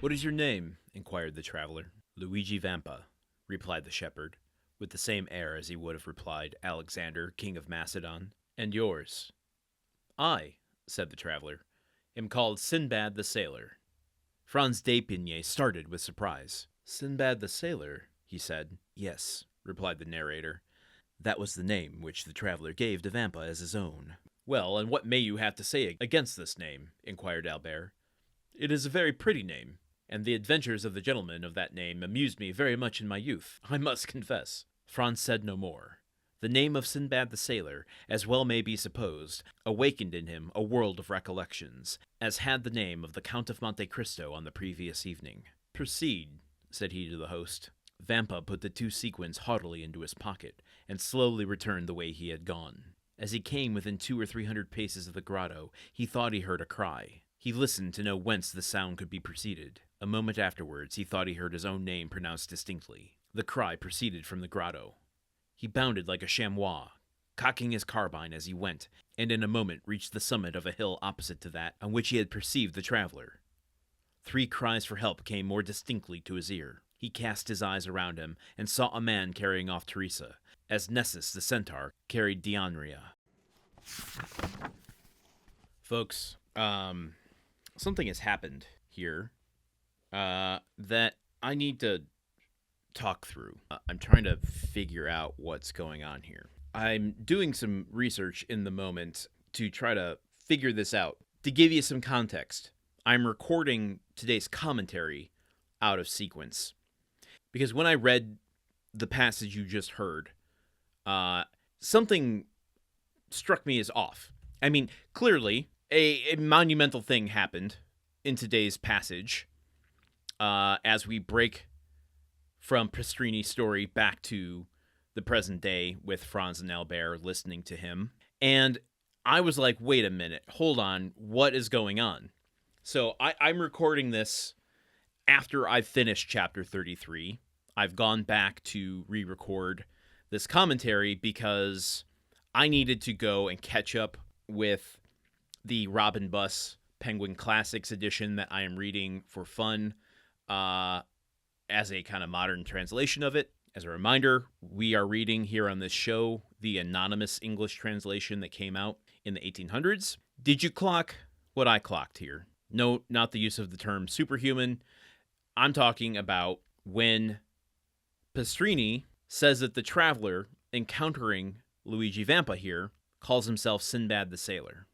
"What is your name?" inquired the traveler. "Luigi Vampa," replied the shepherd, with the same air as he would have replied Alexander, king of Macedon. "And yours?" "I," said the traveler, "am called Sinbad the Sailor." Franz d'Épinay started with surprise. "Sinbad the Sailor?" he said. "Yes," replied the narrator. "That was the name which the traveler gave to Vampa as his own." "Well, and what may you have to say against this name?" inquired Albert. "It is a very pretty name, and the adventures of the gentleman of that name amused me very much in my youth, I must confess." Franz said no more. The name of Sinbad the Sailor, as well may be supposed, awakened in him a world of recollections, as had the name of the Count of Monte Cristo on the previous evening. "Proceed," said he to the host. Vampa put the 2 sequins haughtily into his pocket, and slowly returned the way he had gone. As he came within 200 or 300 paces of the grotto, he thought he heard a cry. He listened to know whence the sound could be proceeded. A moment afterwards, he thought he heard his own name pronounced distinctly. The cry proceeded from the grotto. He bounded like a chamois, cocking his carbine as he went, and in a moment reached the summit of a hill opposite to that on which he had perceived the traveler. 3 cries for help came more distinctly to his ear. He cast his eyes around him and saw a man carrying off Teresa, as Nessus the centaur carried Deianira. Folks, something has happened here that I need to talk through. I'm trying to figure out what's going on here. I'm doing some research in the moment to try to figure this out. To give you some context, I'm recording today's commentary out of sequence. Because when I read the passage you just heard, something struck me as off. I mean, clearly, a monumental thing happened in today's passage as we break from Pastrini's story back to the present day with Franz and Albert listening to him. And I was like, wait a minute, hold on, what is going on? So I'm recording this after I've finished chapter 33. I've gone back to re-record this commentary because I needed to go and catch up with the Robin Buss Penguin Classics edition that I am reading for fun as a kind of modern translation of it. As a reminder, we are reading here on this show the anonymous English translation that came out in the 1800s. Did you clock what I clocked here? No, not the use of the term superhuman. I'm talking about when Pastrini says that the traveler encountering Luigi Vampa here calls himself Sinbad the Sailor.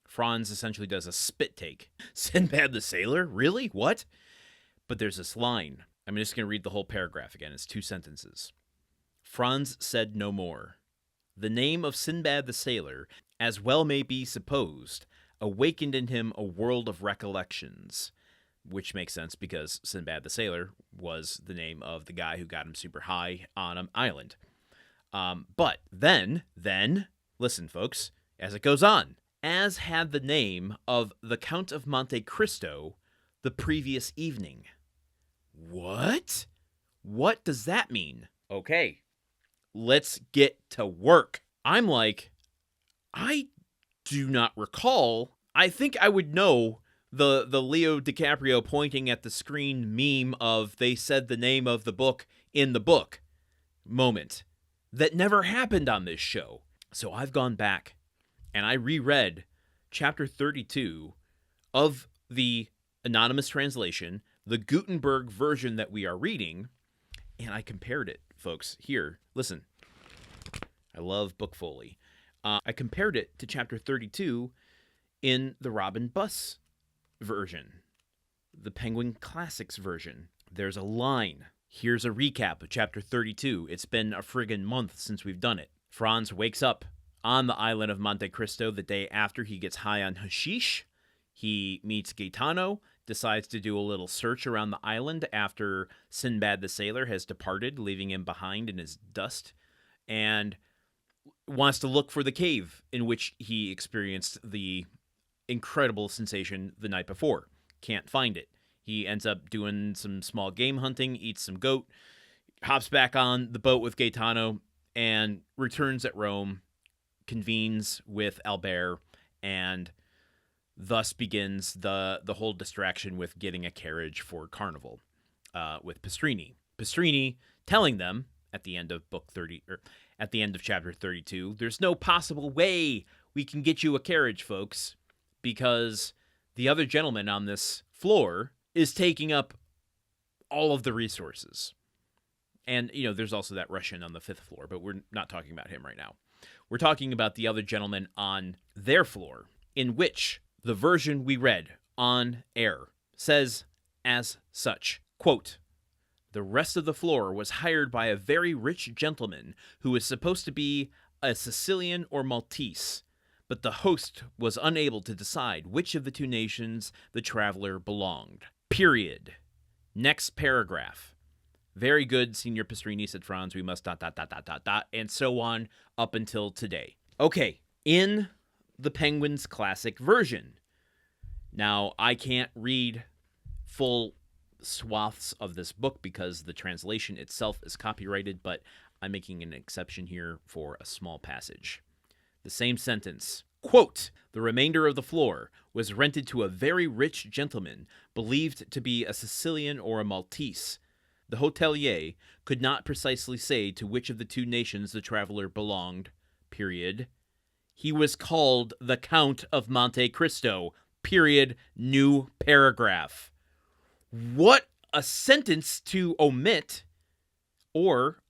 Franz essentially does a spit take. Sinbad the Sailor? Really? What? But there's this line. I'm just going to read the whole paragraph again. It's 2 sentences. Franz said no more. The name of Sinbad the Sailor, as well may be supposed, awakened in him a world of recollections. Which makes sense because Sinbad the Sailor was the name of the guy who got him super high on an island. But then, listen folks, as it goes on, as had the name of the Count of Monte Cristo the previous evening. What? What does that mean? Okay, let's get to work. I'm like, I do not recall. I think I would know the Leo DiCaprio pointing at the screen meme of they said the name of the book in the book moment. That never happened on this show. So I've gone back and I reread chapter 32 of the anonymous translation, the Gutenberg version that we are reading, and I compared it, folks. Here, listen. I love book foley. I compared it to chapter 32 in the Robin Buss version, the Penguin Classics version. There's a line. Here's a recap of chapter 32. It's been a friggin' month since we've done it. Franz wakes up on the island of Monte Cristo the day after he gets high on hashish. He meets Gaetano, decides to do a little search around the island after Sinbad the Sailor has departed, leaving him behind in his dust, and wants to look for the cave in which he experienced the incredible sensation the night before. Can't find it. He ends up doing some small game hunting, eats some goat, hops back on the boat with Gaetano, and returns at Rome, convenes with Albert, and thus begins the whole distraction with getting a carriage for Carnival with Pastrini. Pastrini telling them at the end of book 30, or at the end of chapter 32, there's no possible way we can get you a carriage, folks, because the other gentleman on this floor is taking up all of the resources. And, there's also that Russian on the 5th floor, but we're not talking about him right now. We're talking about the other gentleman on their floor, in which the version we read on air says as such, quote, "The rest of the floor was hired by a very rich gentleman who was supposed to be a Sicilian or Maltese, but the host was unable to decide which of the two nations the traveler belonged. Period. Next paragraph. Very good, Signor Pastrini," said Franz. "We must ... and so on up until today." Okay, in the Penguin's Classic version. Now, I can't read full swaths of this book because the translation itself is copyrighted, but I'm making an exception here for a small passage. The same sentence, quote, "The remainder of the floor was rented to a very rich gentleman believed to be a Sicilian or a Maltese. The hotelier could not precisely say to which of the two nations the traveler belonged, period. He was called the Count of Monte Cristo, period, new paragraph." What a sentence to omit or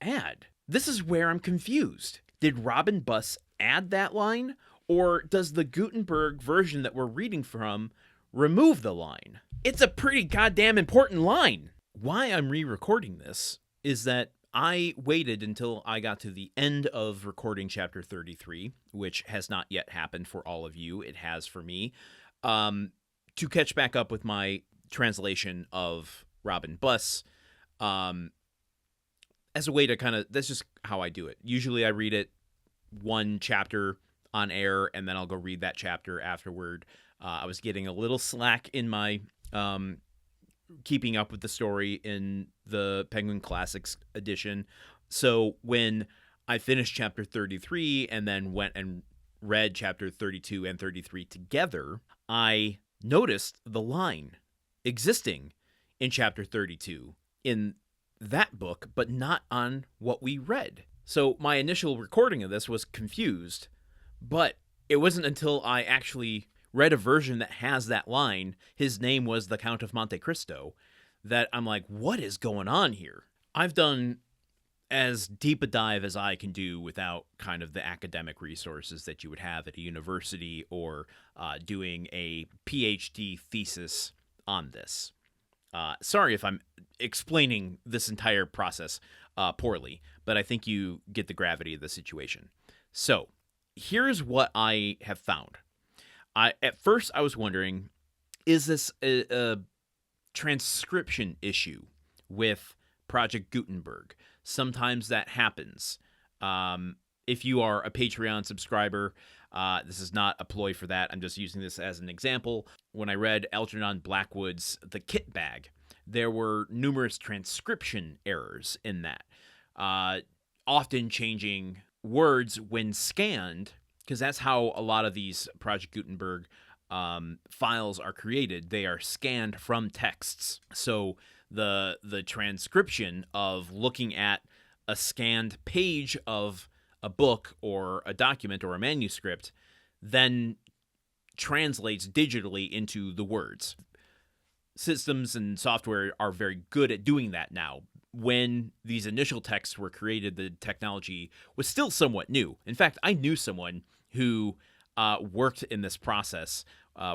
add. This is where I'm confused. Did Robin Buss add that line, or does the Gutenberg version that we're reading from remove the line? It's a pretty goddamn important line. Why I'm re-recording this is that I waited until I got to the end of recording chapter 33, which has not yet happened for all of you. It has for me, to catch back up with my translation of Robin Buss, as a way to kind of, that's just how I do it. Usually I read it one chapter on air, and then I'll go read that chapter afterward. I was getting a little slack in my keeping up with the story in the Penguin Classics edition. So when I finished chapter 33 and then went and read chapter 32 and 33 together, I noticed the line existing in chapter 32 in that book, but not on what we read. So my initial recording of this was confused, but it wasn't until I actually read a version that has that line, "His name was the Count of Monte Cristo," that I'm like, what is going on here? I've done as deep a dive as I can do without kind of the academic resources that you would have at a university or doing a PhD thesis on this. Sorry if I'm explaining this entire process poorly, but I think you get the gravity of the situation. So here's what I have found. At first, I was wondering, is this a transcription issue with Project Gutenberg? Sometimes that happens. If you are a Patreon subscriber, this is not a ploy for that. I'm just using this as an example. When I read Algernon Blackwood's The Kit Bag, there were numerous transcription errors in that, often changing words when scanned, because that's how a lot of these Project Gutenberg files are created. They are scanned from texts. So the transcription of looking at a scanned page of a book or a document or a manuscript then translates digitally into the words. Systems and software are very good at doing that now. When these initial texts were created, the technology was still somewhat new. In fact, I knew someone who worked in this process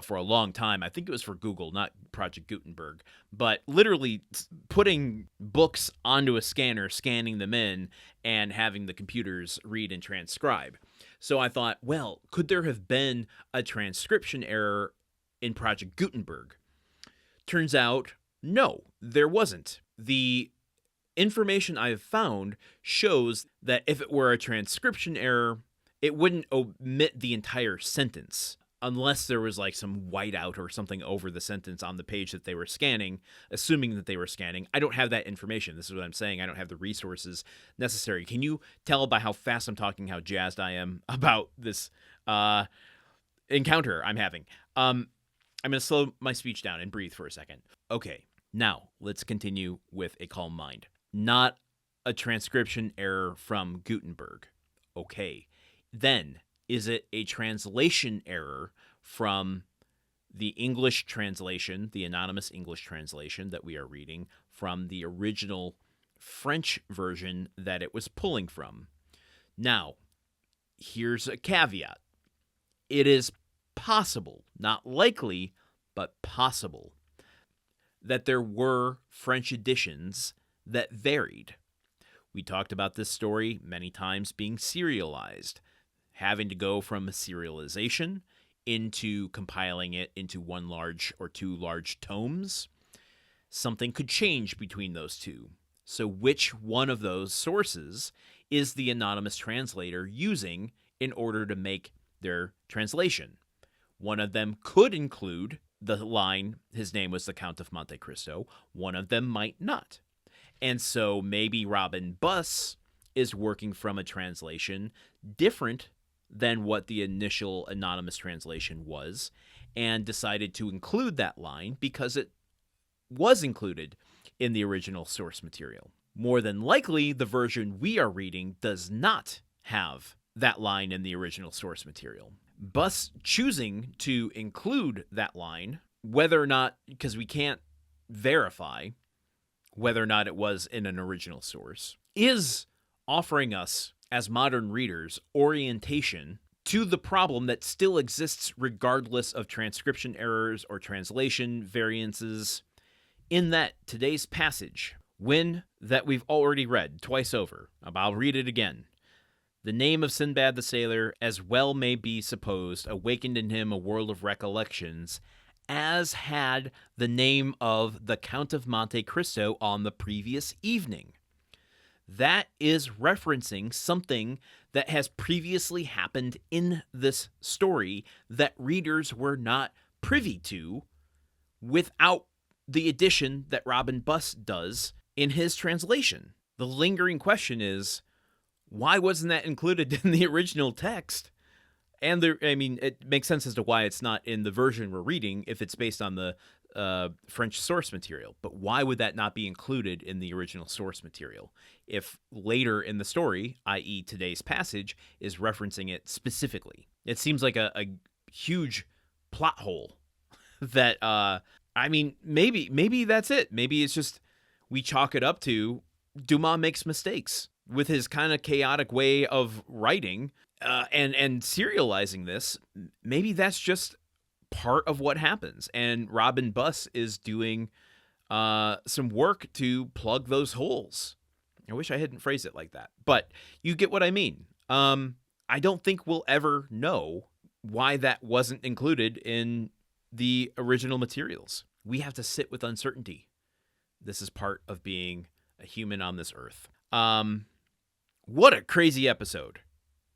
for a long time. I think it was for Google, not Project Gutenberg, but literally putting books onto a scanner, scanning them in, and having the computers read and transcribe. So I thought, well, could there have been a transcription error in Project Gutenberg? Turns out, no, there wasn't. The information I've found shows that if it were a transcription error, it wouldn't omit the entire sentence unless there was like some whiteout or something over the sentence on the page that they were scanning, assuming that they were scanning. I don't have that information. This is what I'm saying. I don't have the resources necessary. Can you tell by how fast I'm talking how jazzed I am about this encounter I'm having? I'm going to slow my speech down and breathe for a second. Okay, now let's continue with a calm mind. Not a transcription error from Gutenberg. Okay, then is it a translation error from the English translation, the anonymous English translation that we are reading from the original French version that it was pulling from? Now, here's a caveat. It is possible, not likely, but possible, that there were French editions that varied. We talked about this story many times being serialized, having to go from a serialization into compiling it into one large or two large tomes. Something could change between those two. So which one of those sources is the anonymous translator using in order to make their translation? One of them could include the line, his name was the Count of Monte Cristo. One of them might not. And so maybe Robin Buss is working from a translation different than what the initial anonymous translation was, and decided to include that line because it was included in the original source material. More than likely, the version we are reading does not have that line in the original source material. Buss choosing to include that line, whether or not, because we can't verify whether or not it was in an original source, is offering us, as modern readers, orientation to the problem that still exists regardless of transcription errors or translation variances, in that today's passage, when that we've already read twice over, I'll read it again. The name of Sinbad the Sailor, as well may be supposed, awakened in him a world of recollections, as had the name of the Count of Monte Cristo on the previous evening. That is referencing something that has previously happened in this story that readers were not privy to without the addition that Robin Buss does in his translation. The lingering question is, why wasn't that included in the original text? And it makes sense as to why it's not in the version we're reading if it's based on the French source material. But why would that not be included in the original source material if later in the story, i.e. today's passage, is referencing it specifically? It seems like a huge plot hole that, maybe that's it. Maybe it's just we chalk it up to Dumas makes mistakes with his kind of chaotic way of writing and serializing this. Maybe that's just part of what happens, and Robin Buss is doing some work to plug those holes. I wish I hadn't phrased it like that, but you get what I mean. I don't think we'll ever know why that wasn't included in the original materials. We have to sit with uncertainty. This is part of being a human on this earth. What a crazy episode.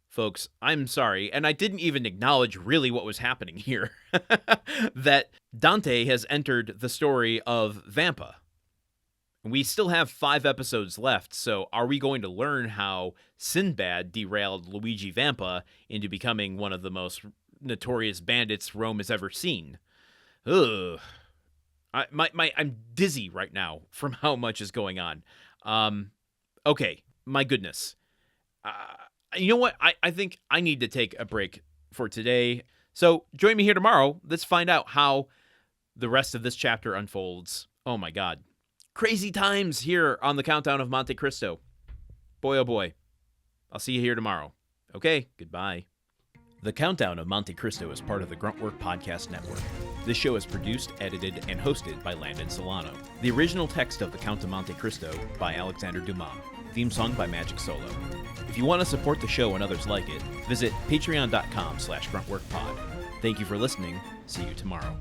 Folks, I'm sorry, and I didn't even acknowledge really what was happening here. That Dante has entered the story of Vampa. We still have 5 episodes left, so are we going to learn how Sinbad derailed Luigi Vampa into becoming one of the most notorious bandits Rome has ever seen? Ugh. I'm dizzy right now from how much is going on. Okay, my goodness. You know what? I think I need to take a break for today. So join me here tomorrow. Let's find out how the rest of this chapter unfolds. Oh my God. Crazy times here on the Countdown of Monte Cristo. Boy, oh boy. I'll see you here tomorrow. Okay, goodbye. The Countdown of Monte Cristo is part of the Gruntwork Podcast Network. This show is produced, edited, and hosted by Landon Solano. The original text of The Count of Monte Cristo by Alexandre Dumas. Theme song by Magic Solo. If you want to support the show and others like it, visit patreon.com/gruntworkpod. Thank you for listening. See you tomorrow.